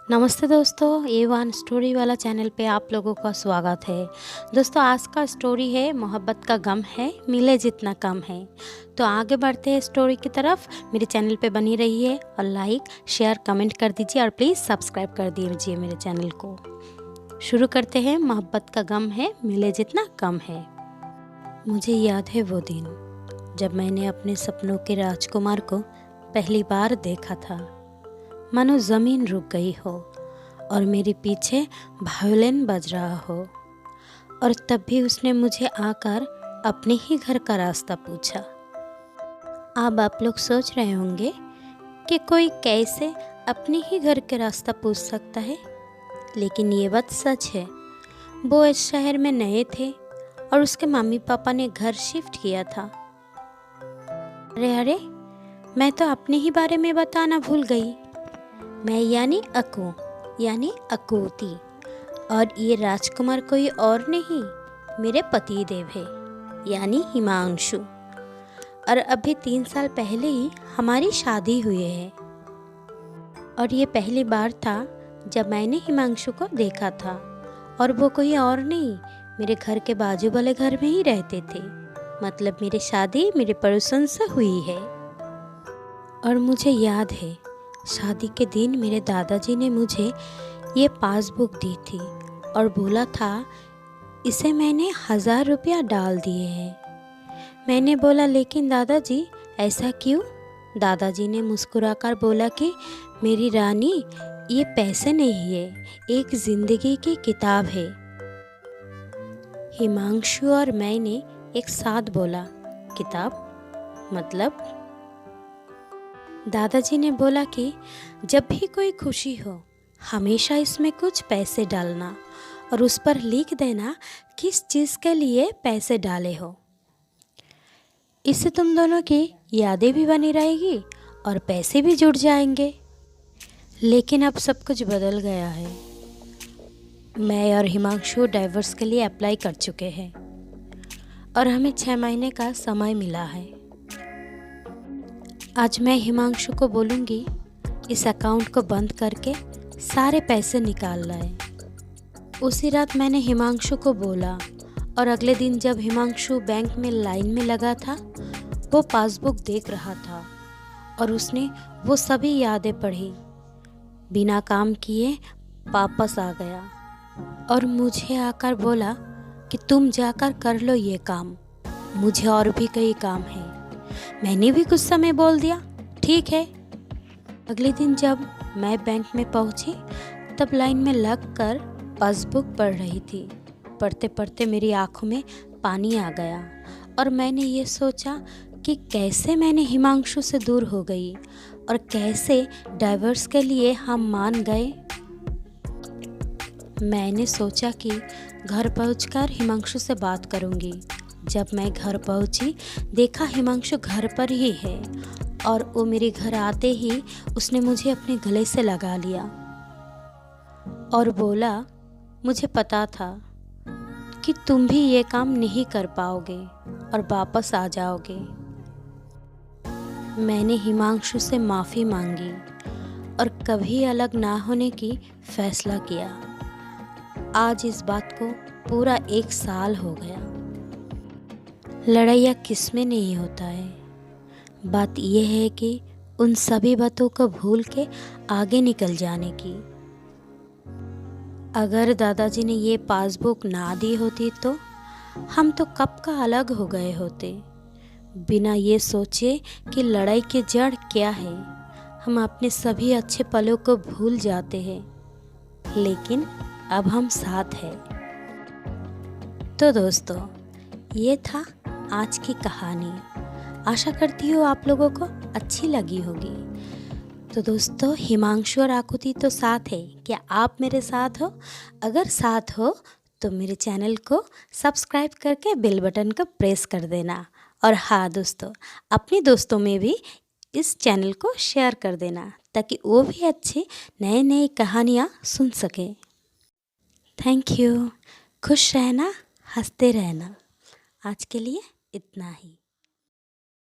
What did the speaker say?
नमस्ते दोस्तों, ए one story वाला चैनल पे आप लोगों का स्वागत है। दोस्तों, आज का स्टोरी है मोहब्बत का गम है मिले जितना कम है। तो आगे बढ़ते हैं स्टोरी की तरफ। मेरे चैनल पे बनी रहिए और लाइक शेयर कमेंट कर दीजिए और प्लीज़ सब्सक्राइब कर दीजिए मेरे चैनल को। शुरू करते हैं। मोहब्बत का गम है मिले जितना कम है। मुझे याद है वो दिन जब मैंने अपने सपनों के राजकुमार को पहली बार देखा था। मानो ज़मीन रुक गई हो और मेरे पीछे वायोलिन बज रहा हो, और तब भी उसने मुझे आकर अपने ही घर का रास्ता पूछा। अब आप लोग सोच रहे होंगे कि कोई कैसे अपने ही घर के रास्ता पूछ सकता है, लेकिन ये बात सच है। वो इस शहर में नए थे और उसके मम्मी पापा ने घर शिफ्ट किया था। अरे, मैं तो अपने ही बारे में बताना भूल गई। मैं यानी अकूती, और ये राजकुमार कोई और नहीं, मेरे पति देव है यानी हिमांशु। और अभी 3 साल पहले ही हमारी शादी हुई है। और ये पहली बार था जब मैंने हिमांशु को देखा था, और वो कोई और नहीं, मेरे घर के बाजू वाले घर में ही रहते थे। मतलब मेरी शादी मेरे पड़ोसन से हुई है। और मुझे याद है, शादी के दिन मेरे दादाजी ने मुझे ये पासबुक दी थी और बोला था इसे मैंने 1000 रुपया डाल दिए हैं। मैंने बोला, लेकिन दादाजी ऐसा क्यों? दादाजी ने मुस्कुराकर बोला कि मेरी रानी, ये पैसे नहीं है, एक ज़िंदगी की किताब है। हिमांशु और मैंने एक साथ बोला, किताब मतलब? दादाजी ने बोला कि जब भी कोई खुशी हो हमेशा इसमें कुछ पैसे डालना और उस पर लिख देना किस चीज़ के लिए पैसे डाले हो। इससे तुम दोनों की यादें भी बनी रहेगी और पैसे भी जुड़ जाएंगे। लेकिन अब सब कुछ बदल गया है। मैं और हिमांशु डाइवोर्स के लिए अप्लाई कर चुके हैं और हमें 6 महीने का समय मिला है। आज मैं हिमांशु को बोलूँगी इस अकाउंट को बंद करके सारे पैसे निकाल लाए। उसी रात मैंने हिमांशु को बोला, और अगले दिन जब हिमांशु बैंक में लाइन में लगा था, वो पासबुक देख रहा था और उसने वो सभी यादें पढ़ी। बिना काम किए वापस आ गया और मुझे आकर बोला कि तुम जाकर कर लो ये काम, मुझे और भी कई काम है। मैंने भी कुछ समय बोल दिया, ठीक है। अगले दिन जब मैं बैंक में पहुंची तब लाइन में लगकर पासबुक पढ़ रही थी। पढ़ते पढ़ते मेरी आंखों में पानी आ गया और मैंने ये सोचा कि कैसे मैंने हिमांशु से दूर हो गई और कैसे डाइवोर्स के लिए हम मान गए। मैंने सोचा कि घर पहुंचकर हिमांशु से बात करूंगी। जब मैं घर पहुंची देखा हिमांशु घर पर ही है, और वो मेरे घर आते ही उसने मुझे अपने गले से लगा लिया और बोला, मुझे पता था कि तुम भी ये काम नहीं कर पाओगे और वापस आ जाओगे। मैंने हिमांशु से माफ़ी मांगी और कभी अलग ना होने की फैसला किया। आज इस बात को पूरा 1 साल हो गया। लड़ाइयाँ किसमें नहीं होता है। बात यह है कि उन सभी बातों को भूल के आगे निकल जाने की। अगर दादाजी ने ये पासबुक ना दी होती तो हम तो कब का अलग हो गए होते। बिना ये सोचे कि लड़ाई की जड़ क्या है, हम अपने सभी अच्छे पलों को भूल जाते हैं। लेकिन अब हम साथ हैं। तो दोस्तों, ये था आज की कहानी। आशा करती हूँ आप लोगों को अच्छी लगी होगी। तो दोस्तों, हिमांशु और आकुति तो साथ है। क्या आप मेरे साथ हो? अगर साथ हो तो मेरे चैनल को सब्सक्राइब करके बेल बटन को प्रेस कर देना। और हाँ दोस्तों, अपने दोस्तों में भी इस चैनल को शेयर कर देना ताकि वो भी अच्छी नई नई कहानियाँ सुन सके। Thank you. खुश रहना, हंसते रहना। आज के लिए इतना ही।